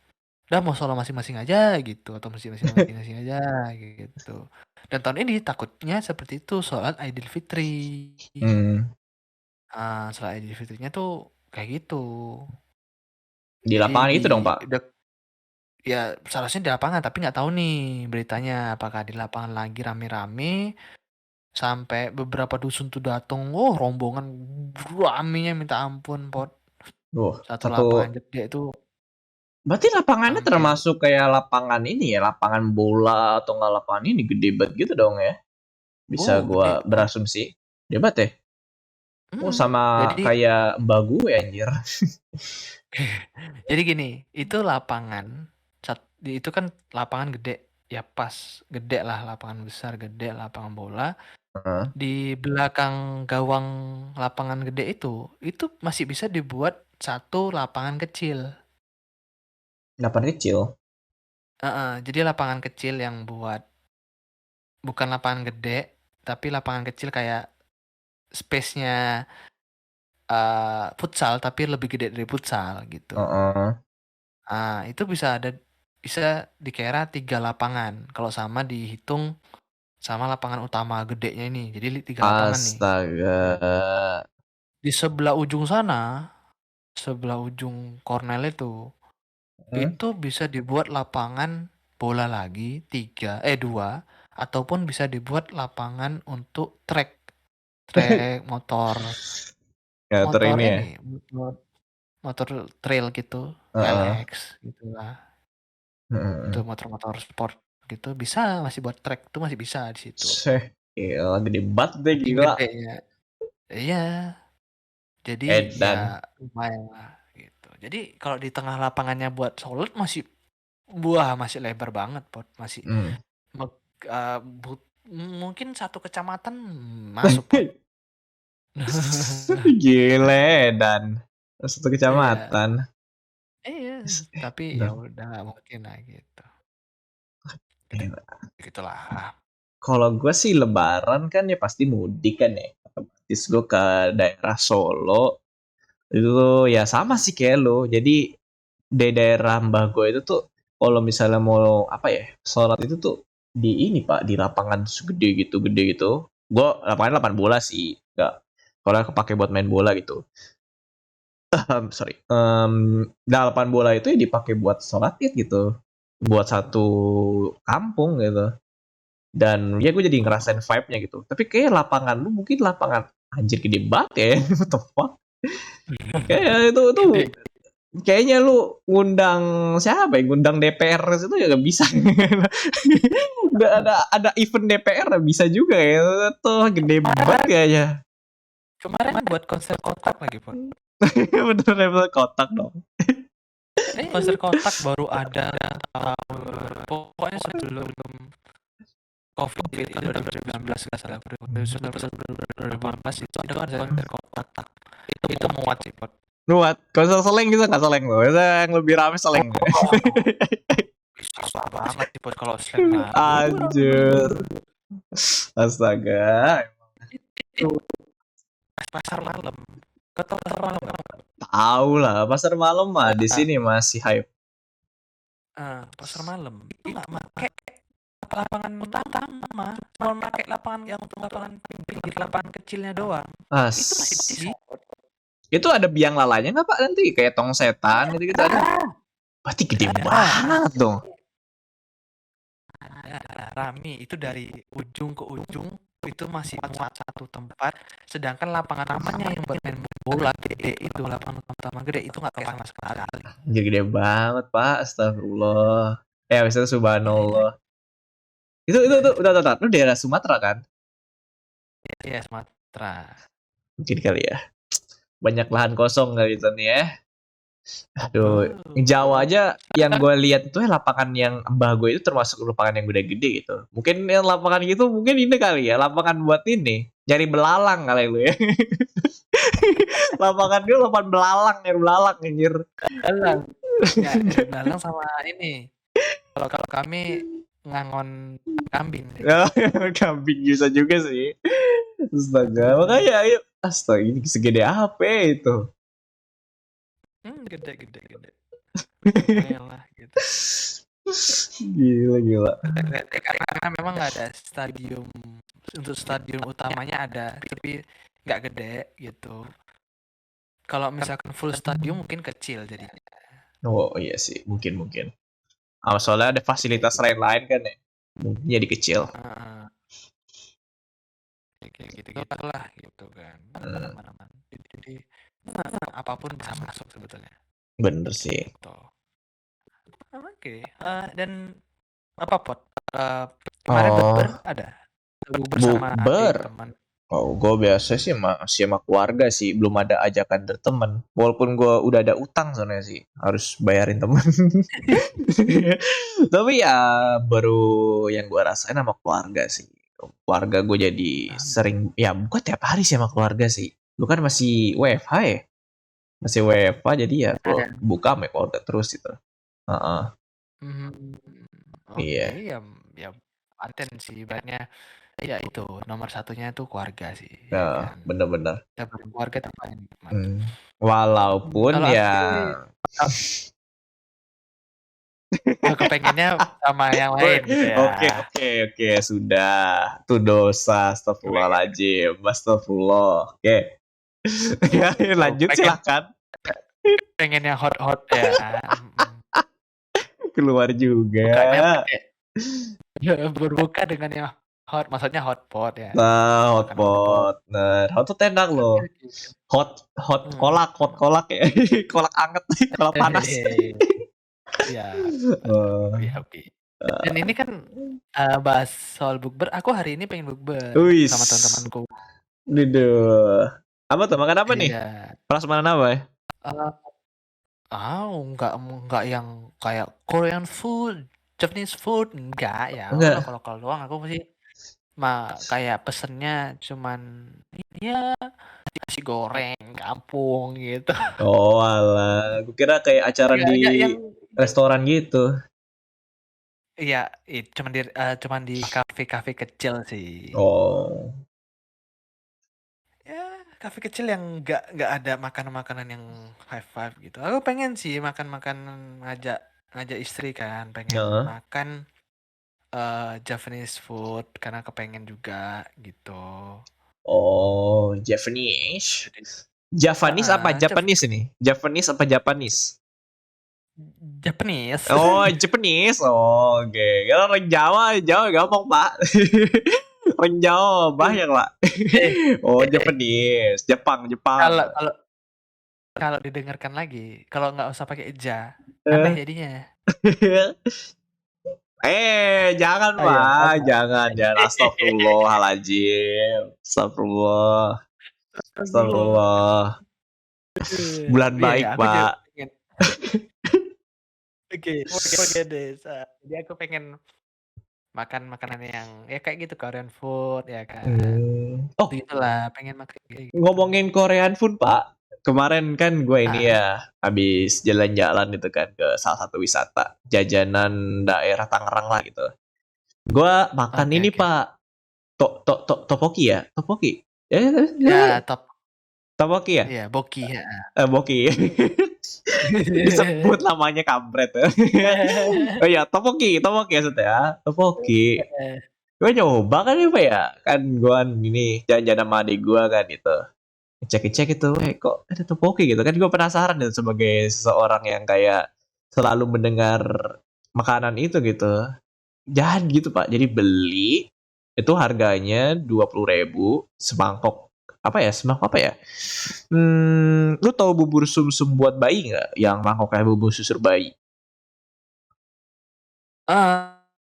udah mau solo masing-masing aja gitu atau masing-masing aja gitu. Dan tahun ini takutnya seperti itu sholat Idul Fitri. Sholat Idul Fitrinya tuh kayak gitu. Di Jadi lapangan itu dong, Pak. ya seharusnya di lapangan tapi nggak tahu nih beritanya apakah di lapangan lagi rame-rame sampai beberapa dusun tuh datang, rombongan ramenya minta ampun, Pot. Satu Satu. lapangan gede itu Berarti lapangannya hampir. termasuk kayak lapangan ini ya, lapangan bola atau nggak lapangan ini gede banget gitu dong ya? Bisa gua Gede, Pot. berasumsi. Debat ya? Sama Jadi kayak mbak gue anjir. jadi gini, itu lapangan itu kan lapangan gede, ya pas gede lah, lapangan besar gede, lapangan bola. Heeh. Di belakang gawang lapangan gede itu masih bisa dibuat satu lapangan kecil. Lapangan kecil. Jadi lapangan kecil yang bukan lapangan gede, tapi lapangan kecil kayak space-nya futsal tapi lebih gede dari futsal gitu. Heeh. Itu bisa dikira 3 lapangan kalau sama dihitung sama lapangan utama gedenya ini. Jadi 3 lapangan nih. Astaga. Di sebelah ujung sana, sebelah ujung Cornell itu bisa dibuat lapangan bola lagi 2 ataupun bisa dibuat lapangan untuk trek motor Ya, ini ya. ini motor trail gitu, Heeh. LX gitulah. Heeh. Itu motor-motor sport gitu bisa masih buat trek tuh masih bisa di situ. Gila, gede banget deh, Saking gila. gedenya. Iya. Jadi Edan. ya lumayan lah gitu. Jadi kalau di tengah lapangannya buat solid masih lebar banget, Pot. Masih mungkin 1 kecamatan masuk, Pot. Gile, dan 1 Iya. kecamatan. Iya, tapi ya Bentar. udah nggak mungkin lah gitu. Gila. Gitulah. Kalau gue sih lebaran kan ya pasti mudik kan ya. Otomatis gue ke daerah Solo. Itu ya sama sih kayak lo. Jadi di daerah mbah gue itu tuh kalau misalnya mau apa ya, sholat itu tuh di ini Pak, di lapangan gede gitu. Gue lapangan bola sih, nggak kalau kepake buat main bola gitu. Sorry. Lapangan bola itu ya dipakai buat sholat id gitu, buat satu kampung gitu. Dan ya gue jadi ngerasain vibe-nya gitu. Tapi kayak lapangan lu mungkin lapangan anjir gede banget ya. What the fuck? Kayak itu Gede. kayaknya lu ngundang siapa ya? Ngundang DPR itu ya gak bisa. Udah ada event DPR bisa juga ya. Tuh gede banget kayaknya. Kemarin buat konser kotak lagi, Pot. Bener-bener kotak dong. Konser kotak baru ada pokoknya sebelum COVID itu 2019 nggak salah 2018 itu ada konser kotak itu muat sih, Pot. Nuat, konser seleng bisa nggak seleng lo? Bisa yang lebih rame seleng. Susah banget sih, Pot, kalau slang mah. Anjir. Astaga. Itu pasar malam. Kau pasar malam nggak? Tahu lah, pasar malam mah di sini masih hype. Pasar malam itu nggak pakai lapangan utama, cuma pakai lapangan yang untuk lapangan pinggir, lapangan kecilnya doang. Itu masih bisa. Itu ada biang lalanya nggak Pak nanti? Kayak tong setan gitu-gitu ada? Berarti gede banget dong. Rame itu dari ujung ke ujung itu masih muat satu tempat, sedangkan lapangan namanya yang buat main bola gede itu lapangan utama gede itu nggak pakai sama sekali. Anjir gede banget Pak, astagfirullah. Habis itu subhanallah. Itu udah, lu daerah Sumatera kan? Iya, Sumatera. Mungkin kali ya. Banyak lahan kosong kali itu nih ya. Aduh, Jawa aja yang gue lihat itu lapangan yang mbah gue itu termasuk lapangan yang udah gede gitu. Mungkin yang lapangan gitu mungkin ini kali ya, lapangan buat ini nyari belalang kali lu ya. Lapangan dia lapangan belalang anjir. Belalang. Ya, belalang sama ini. Kalau kami ngangon kambing. Ya, kambing bisa juga sih. Astaga, makanya ayo. Astaga, ini segede apa itu? Gede. Lumayan lah gitu. Gila. Karena memang nggak ada stadium, untuk stadium utamanya ada, tapi nggak gede gitu. Kalau misalkan full stadium mungkin kecil jadinya. Oh iya sih, mungkin. Soalnya ada fasilitas lain-lain kan ya. Mungkin jadi kecil. Heeh. Kayak gitu-gitu lah gitu kan. Aman. Jadi apapun bisa masuk sebetulnya. Bener sih. Gitu. Oke. Dan apa pot? Kemarin bukber ada? Bukber sama adik Bukber. teman. Oh, gue biasa sih masih sama keluarga sih, belum ada ajakan dari temen. Walaupun gue udah ada utang sebenarnya sih, harus bayarin temen. Tapi ya baru yang gue rasain sama keluarga sih. Keluarga gue jadi sering, ya bukan tiap hari sih sama keluarga sih. Lu kan masih WFH ya? Masih WFH jadi ya gue buka sama keluarga terus gitu. Oke, Iya. ya paten sih ibaratnya. Ya itu nomor satunya tuh keluarga sih, ya Nah, kan. bener-bener. Kita berkeluarga tuh paling nikmat. Walaupun Kalau ya kepengennya sama yang lain gitu ya. Oke, sudah. Itu dosa, astagfirullahaladzim. Astagfirullah. Oke. Ya, lanjut silahkan. Pengen yang hot ya. Keluar juga. Bukanya berbuka dengan yang hot, maksudnya hotpot ya. Nah, hotpot. Nah, hotpot enak loh. Hot kolak ya. Kolak anget, kolak panas. Iya. Hobi. Dan ini kan bahas soal bukber, aku hari ini pengen bukber sama teman-temanku. Duh. Apa tuh? Makan apa nih? Iya. Prasmanan apa ya? Enggak yang kayak Korean food, Japanese food, enggak ya. Enggak. Kalau doang aku sih kayak pesennya cuman ya nasi goreng kampung gitu. Oh alah, gue kira kayak acara di restoran gitu. Iya, cuman di kafe-kafe kecil sih. Oh. Ya, kafe kecil yang nggak ada makanan-makanan yang high five gitu. Aku pengen sih makan ngajak istri kan, pengen makan Japanese food karena kepengen juga gitu. Oh, Japanese. Javanese apa Japanese ini? Javanese apa Japanese? Japanese. Oh, Japanese. Oh, oke. Kalau orang Jawa gampang, Pak. Orang Jawa banyak lah. Oh, Japanese. Jepang. Kalau didengarkan lagi, kalau nggak usah pakai ja, aneh jadinya. Jangan Pak, jangan. Astagfirullahaladzim. Astagfirullah. Bulan baik, Pak. Oke deh. Jadi aku pengen makan makanan yang ya kayak gitu, Korean food ya kan. Oh, itulah pengen makan kayak gitu. Ngomongin Korean food, Pak. Kemarin kan gue ini ya habis jalan-jalan itu kan ke salah satu wisata jajanan daerah Tangerang lah gitu. Gue makan ini Pak, topoki ya, topoki. Ya topoki ya. Iya, boki ya. Boki. Disebut namanya kampret. Oh ya, topoki maksudnya. Topoki. Gue nyoba kan apa ya? Kan gue ini jajan sama adik gue kan gitu. Cek itu, kok ada topoki gitu kan? Gue penasaran dan sebagai seseorang yang kayak selalu mendengar makanan itu gitu. Jangan gitu Pak. Jadi beli itu harganya 20.000 semangkok. Semangkok apa ya? Lu tahu bubur sumsum buat bayi nggak? Yang mangkok kayak bubur susu bayi.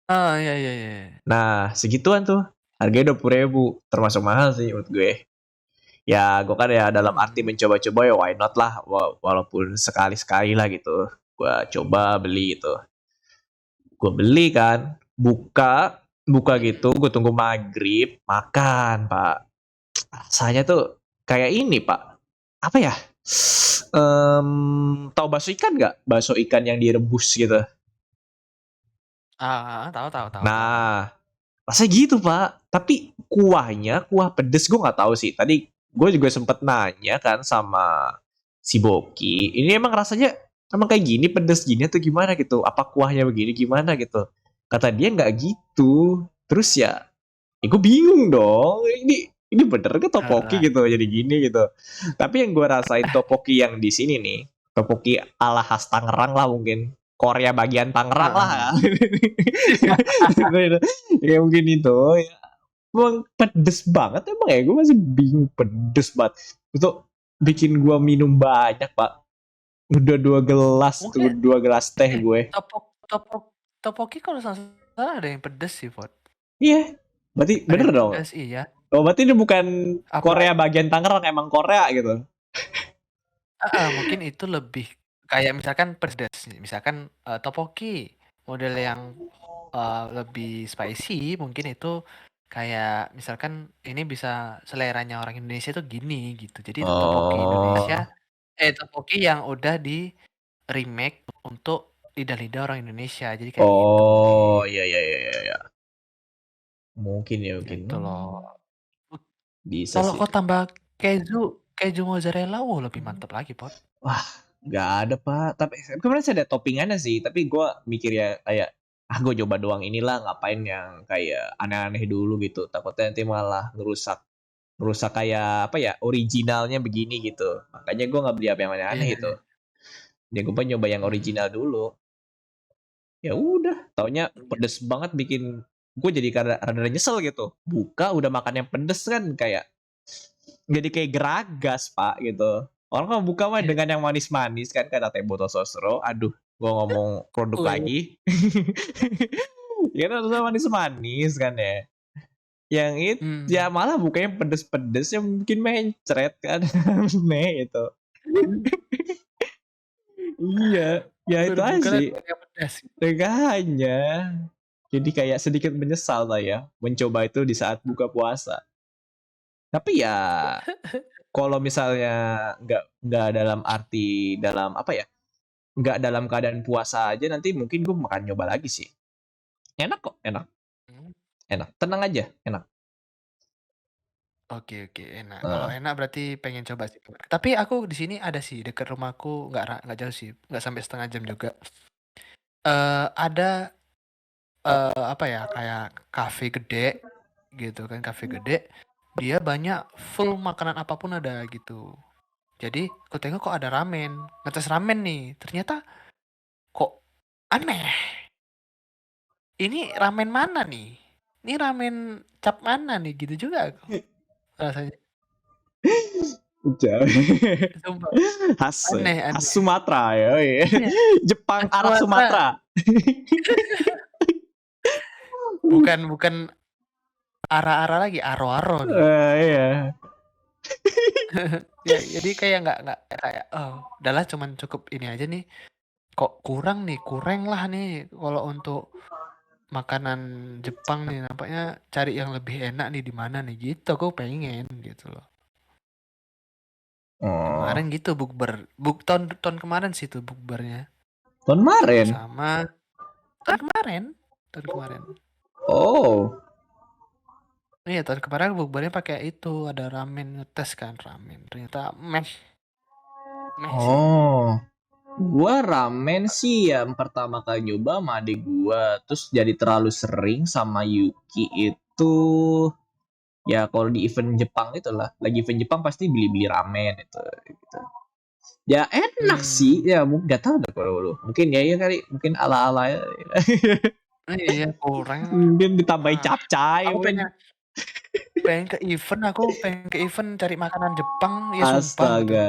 Iya. Nah, segituan tuh. Harganya 20.000, termasuk mahal sih menurut gue. Ya, gue kan ya dalam arti mencoba-coba ya why not lah, walaupun sekali-sekali lah gitu. Gue coba beli itu. Gue beli kan, buka gitu, gue tunggu maghrib, makan Pak. Rasanya tuh kayak ini Pak. Apa ya? Tahu bakso ikan nggak? Bakso ikan yang direbus gitu. Tahu. Nah, rasanya gitu Pak. Tapi kuah pedes gue nggak tahu sih. Tadi gue juga sempet nanya kan sama si Boki. Ini emang rasanya emang kayak gini pedes gini atau gimana gitu, apa kuahnya begini gimana gitu, kata dia nggak gitu. Terus ya gue bingung dong, ini bener ke topoki Heeh. gitu jadi gini gitu. Tapi yang gue rasain topoki yang di sini nih, topoki ala khas Tangerang lah mungkin, Korea bagian Tangerang lah. Heeh. Ya mungkin itu ya, emang pedes banget emang ya, gue masih bingung, pedes banget itu, bikin gue minum banyak pak, udah 2 gelas tuh, Mungkin 2 gelas teh gue. topok topok topoki kalau nggak salah ada yang pedes sih, Fot. Iya, berarti Ada bener yang dong. pedes, iya. Oh, berarti ini bukan Korea Apalagi bagian Tangerang, emang Korea gitu. heeh, mungkin itu lebih kayak misalkan pedes, misalkan topoki model yang lebih spicy, mungkin itu kayak misalkan ini bisa seleranya orang Indonesia tuh gini gitu. Jadi topoki Oh, Indonesia, topoki yang udah di remake untuk lidah-lidah orang Indonesia. Jadi kayak gitu oh, mungkin. iya, iya, iya, iya, iya. Mungkin ya, mungkin. Gitu loh. Bisa Kalau sih. kau tambah keju, keju mozzarella, lebih mantap lagi, Pot. Wah, nggak ada pak. Tapi kemarin saya ada toppingannya sih. Tapi gue mikir ya kayak, gue coba doang inilah, ngapain yang kayak aneh-aneh dulu gitu. Takutnya nanti malah ngerusak, ngerusak kayak apa ya, originalnya begini gitu. Makanya gue nggak beli apa yang Iya, aneh-aneh iya, gitu. iya. Ya gue nyoba yang Mhm. original dulu. Ya udah, taunya Iya. pedes banget, bikin gue jadi rada nyesel gitu. Buka udah makan yang pedes kan kayak jadi kayak geragas pak gitu. Orang kan buka mah Iya. dengan yang manis-manis kan, kata teh botol sosro. Aduh, gue ngomong produk Wih. lagi. Ya kan harusnya manis-manis kan ya. Yang itu ya Hmm. malah bukanya pedes-pedes yang mungkin mencret kan. Aneh itu. Iya, ya itu aja Berbuka sih. pakai pedas. Makanya. Jadi kayak sedikit menyesal saya mencoba itu di saat buka puasa. Tapi ya kalau misalnya nggak dalam arti, dalam apa ya, nggak dalam keadaan puasa aja, nanti mungkin gue makan nyoba lagi sih. Enak kok, enak, Hmm. enak. Tenang aja, enak. Oke, oke, enak. Kalau Heeh. enak berarti pengen coba sih. Tapi aku di sini ada sih dekat rumahku, nggak jauh sih, nggak sampai setengah jam juga. Ada apa ya, kayak kafe gede gitu kan, kafe gede. Dia banyak full makanan apapun ada gitu. Jadi aku tengok kok ada ramen, ngetes ramen nih. Ternyata kok aneh. Ini ramen mana nih? Ini ramen cap mana nih? Gitu juga aku rasanya. Jauh. Sumpah Khas, aneh, khas aneh. Sumatera ya. Iya. Iya, Jepang khas arah Sumatera. Sumatera. Bukan bukan ara-ara lagi, aro-aro nih. Iya. Ya, jadi kayak nggak kayak, oh, udahlah cuman cukup ini aja nih. Kok kurang nih, kurang lah nih kalau untuk makanan Jepang nih nampaknya cari yang lebih enak nih di mana nih gitu. Aku pengen gitu loh. Oh, Kemarin gitu bukber, tahun kemarin sih tuh bukbernya tahun kemarin. bersama tahun kemarin, tahun kemarin. Oh, Iya tahun kemarin bukbernya pakai itu ada ramen ngetes kan ramen ternyata meh meh sih. oh. Gua ramen sih yang pertama kali nyoba sama adik gua, terus jadi terlalu sering sama Yuki itu. Ya kalau di event Jepang itulah, lagi event Jepang pasti beli-beli ramen itu gitu. Ya enak sih, Hmm. ya mungkin nggak tahu deh kalau lu. Mungkin ya ya kali, mungkin ala-ala ya. Iya kurang. Mungkin ditambahin Ah, capcay aku mungkin. pengen pengen ke event cari makanan Jepang ya sumpah betul. Astaga.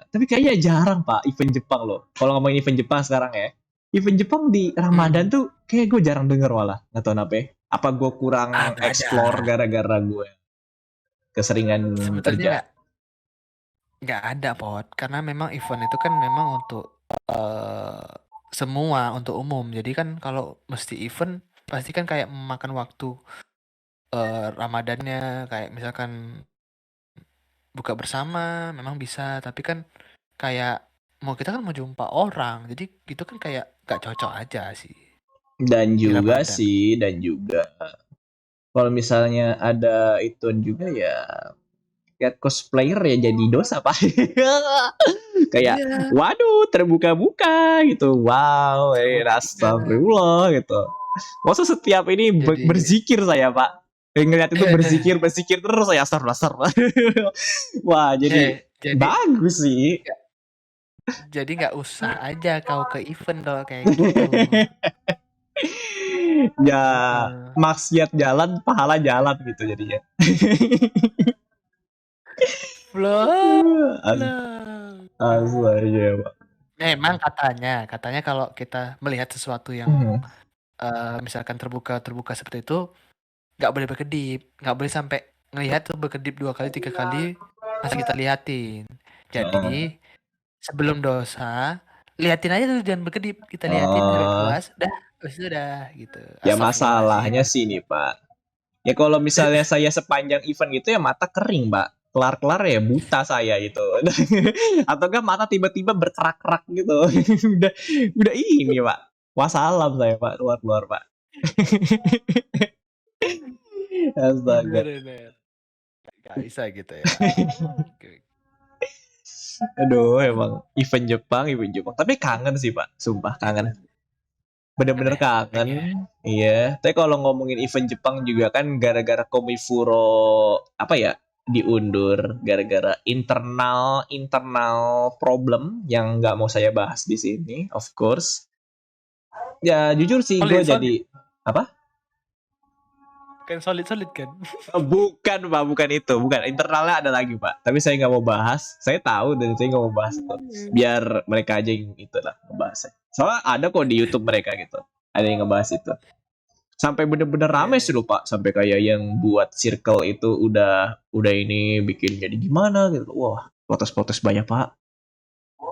Tapi kayaknya jarang Pak event Jepang loh. Kalau ngomongin event Jepang sekarang ya. Event Jepang di Ramadan Hmm. tuh kayak gue jarang denger malah. Nggak tahu kenapa ya. Apa gue kurang Nggak ada. explore gara-gara gue keseringan Sebetulnya kerja. nggak ada pot karena memang event itu kan memang untuk eh semua untuk umum. Jadi kan kalau mesti event pasti kan kayak memakan waktu Ramadannya kayak misalkan buka bersama memang bisa tapi kan kayak mau kita kan mau jumpa orang jadi gitu kan kayak gak cocok aja sih Dan di juga Ramadan. sih, dan juga kalau misalnya ada itu juga ya, kayak cosplayer ya jadi dosa Pak. Kayak Iya, waduh terbuka-buka gitu. Wow, terbuka. astagfirullah gitu. Masa setiap ini Jadi berzikir saya, Pak. Ngeliat itu berzikir terus saya astagfirullah. Wah, jadi jadi bagus sih. nggak jadi nggak usah aja kau ke event dong kayak gitu. Ya, Heeh. maksiat jalan, pahala jalan gitu jadinya. Vlog, As- vlog. Astaga, Pak. Memang katanya kalau kita melihat sesuatu yang Hmm. misalkan terbuka terbuka seperti itu, nggak boleh berkedip, nggak boleh sampai ngelihat tuh berkedip 2 kali 3 kali masih kita liatin. Oh. Jadi sebelum dosa, liatin aja tuh jangan berkedip, kita liatin sampai Oh, puas, dah, habis itu udah gitu. ya Astagfirullahaladzim. masalahnya sih nih, Pak. Ya kalau misalnya saya sepanjang event gitu ya mata kering, Pak. Kelar-kelar ya buta saya gitu. Atau enggak mata tiba-tiba berkerak-kerak gitu. udah udah ini, Pak. Wassalam saya, Pak. Keluar-keluar, Pak. Astaga. Bener. Gak bisa gitu ya. Oke. Aduh, emang event Jepang, event Jepang. Tapi kangen sih, Pak. Sumpah kangen. Bener-bener Aneh, kangen. pengen. Iya. Tapi kalau ngomongin event Jepang juga kan gara-gara Komifuro apa ya? Diundur gara-gara internal internal problem yang nggak mau saya bahas di sini, of course. Ya jujur sih gue Solid, solid. jadi apa? Kan solid kan. Bukan Pak, bukan itu, bukan internalnya ada lagi Pak. Tapi saya nggak mau bahas. Saya tahu dan saya nggak mau bahas itu. Biar mereka aja yang itu lah ngebahasnya. Soalnya ada kok di YouTube mereka gitu. Ada yang ngebahas itu. Sampai bener-bener Iya, rame sih iya. loh Pak. Sampai kayak yang buat circle itu udah ini bikin jadi gimana gitu. Wah, protes-protes banyak Pak.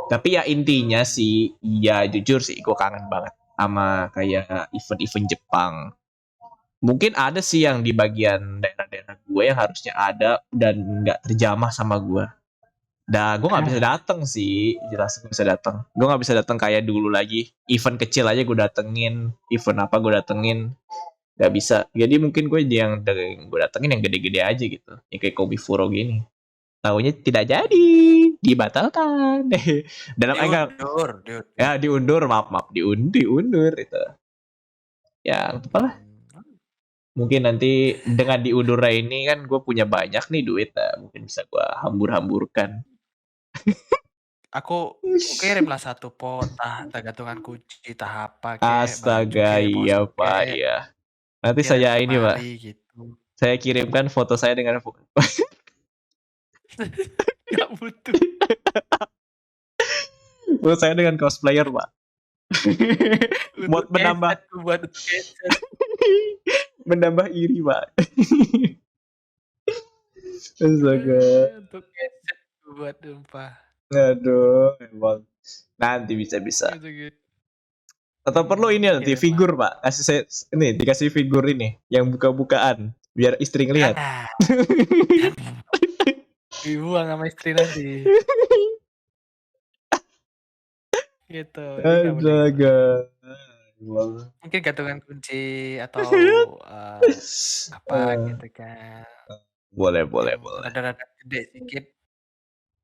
Tapi ya intinya sih, ya jujur sih gue kangen banget sama kayak event-event Jepang. Mungkin ada sih yang di bagian daerah-daerah gue yang harusnya ada dan nggak terjamah sama gue. Dah, gue nggak bisa dateng sih, jelas nggak bisa dateng. Gue nggak bisa dateng kayak dulu lagi. Event kecil aja gue datengin, event apa gue datengin, nggak bisa. Jadi mungkin gue datengin yang gede-gede aja gitu, yang kayak Kobe Furo gini. Tahunya tidak jadi, dibatalkan. Dalam enggak, Diundur. ya diundur, maaf diundur itu. Ya, apalah. Hmm. Mungkin nanti dengan diundur ini kan gue punya banyak nih duit, nah, mungkin bisa gue hambur-hamburkan. Aku kirimlah satu pot, entah gantungan kunci, entah apa kek, baju Astaga, kek, pos iya Pak, kek, iya. Nanti kirim saya ini Pak, kemari gitu. saya kirimkan foto saya dengan Gak butuh. foto saya dengan cosplayer Pak. Untuk Buat menambah buat untuk keset. menambah iri Pak. Astaga, Untuk keset buat sumpah. aduh, emang nanti bisa-bisa. Gitu. Atau perlu ini nanti Kirim lah. figur Pak, kasih saya ini dikasih figur ini yang buka-bukaan biar istri ngelihat. Jangan. Dibuang sama istri nanti. Gitu. Jadi nggak boleh gitu. Astaga. Mungkin gantungan kunci atau apa gitu kan. Boleh, boleh, Yang boleh. rada-rada gede sedikit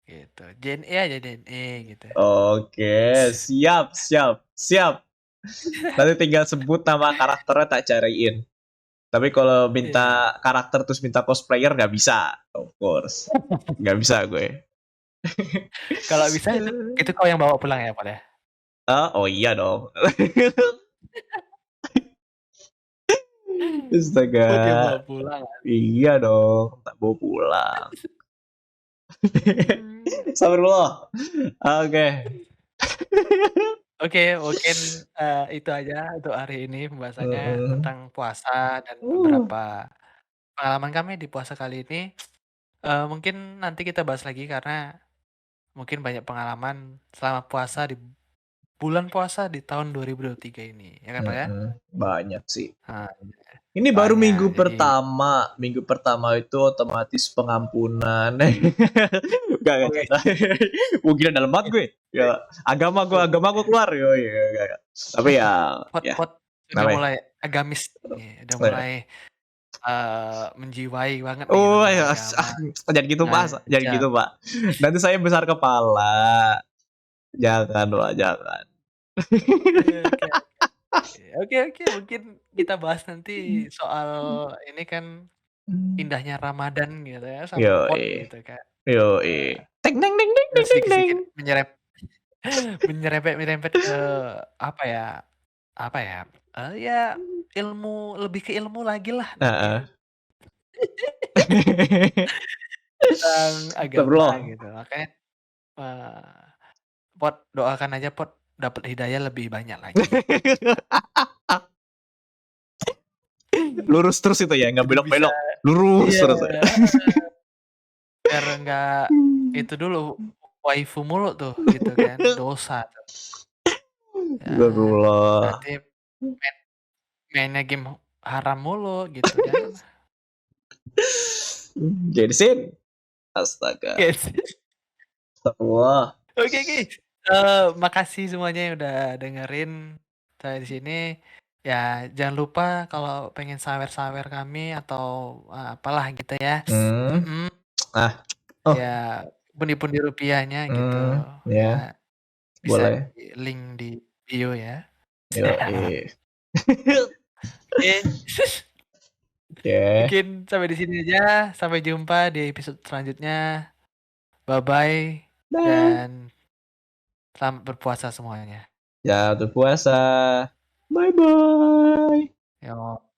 gitu. JNE aja JNE gitu. Oke, siap, siap, siap. Nanti tinggal sebut nama karakternya tak cariin. Tapi kalau Iya. minta karakter terus minta cosplayer nggak bisa, of course. Nggak bisa gue. Kalau bisa itu kau yang bawa pulang ya, Pak ya? Oh iya dong. Astaga. Buat yang bawa pulang. Iya dong, tak bawa pulang. Hmm. Astagfirullah. Oke. Oke, mungkin itu aja untuk hari ini pembahasannya Mm-mm. tentang puasa dan beberapa pengalaman kami di puasa kali ini. Mungkin nanti kita bahas lagi karena mungkin banyak pengalaman selama puasa di bulan puasa di tahun 2023 ini, ya kan Pak ya? Banyak sih. Nah, Ini baru banyak. minggu Jadi, pertama. Minggu pertama itu otomatis pengampunan. Gak. wih, Mungkin dalam banget gue. Ya, agama gue keluar. Yo, ya. Tapi ya, pot-pot sudah namanya. mulai agamis nih, udah mulai menjiwai banget nih Oh tentang ya, agama. jangan gitu Nah, Pak, jangan siap. gitu Pak. Nanti saya besar kepala. Janganlah, jangan. Oke, oke, oke, mungkin kita bahas nanti soal ini kan indahnya Ramadan gitu ya sama pot Yoi, gitu kan. yoi. Teng deng deng deng Yang deng deng deng. sedikit-sedikit menyerempet-menyerempet ke apa ya, ya ilmu lebih ke ilmu lagi lah nanti Heeh. tentang agama Astagfirullah. gitu. Makanya, eee, Pot doakan aja Pot dapat hidayah lebih banyak lagi. Lurus terus itu ya, nggak Biar bisa belok-belok. Lurus iya, terus ya. biar nggak itu dulu, waifu mulu tuh gitu kan, dosa tuh. Ya, Astagfirullah. nanti main mainnya game haram mulu gitu, jangan. Jadi sin. Astaga. Yes. Astagfirullah. Oke, oke, makasih semuanya yang udah dengerin saya di sini. Ya jangan lupa kalau pengen sawer-sawer kami atau, apalah gitu ya, Hmm. mhm, Ah. Oh. ya pundi-pundi rupiahnya gitu, Ya, ya bisa boleh. di link di bio ya. Yoi. Oke, Oke. mungkin sampai di sini aja, sampai jumpa di episode selanjutnya. Bye-bye Dah. dan selamat berpuasa semuanya. Ya, berpuasa. Bye bye. Yo.